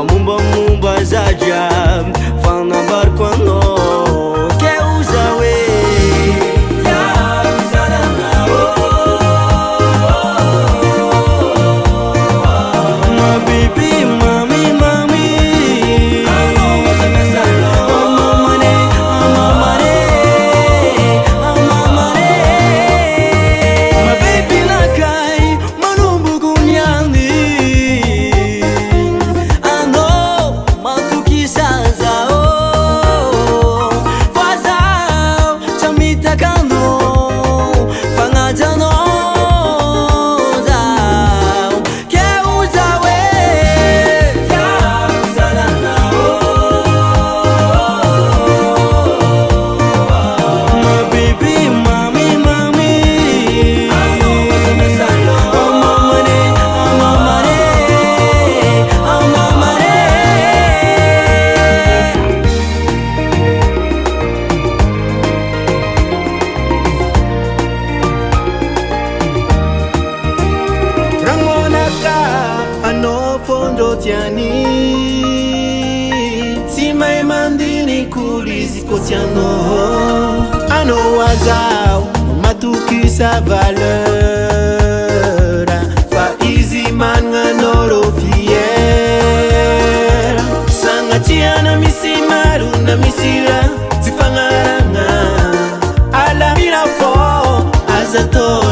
Famumba mumba zaja Fana barquano Que usa we My baby, mami, mami My baby lakai manumbu gunyani Ano matuki sazao Fazao chamita kano Fangajano zao Que usa we My baby, mami, mami Rangonaka ano fondo tiani Simai mandini kulizi kotiano Ano wazao matuki sa valeur Fa easy man nganoro fier Sangatia na misimaru na misira Zifangaranga Ala mira fo azato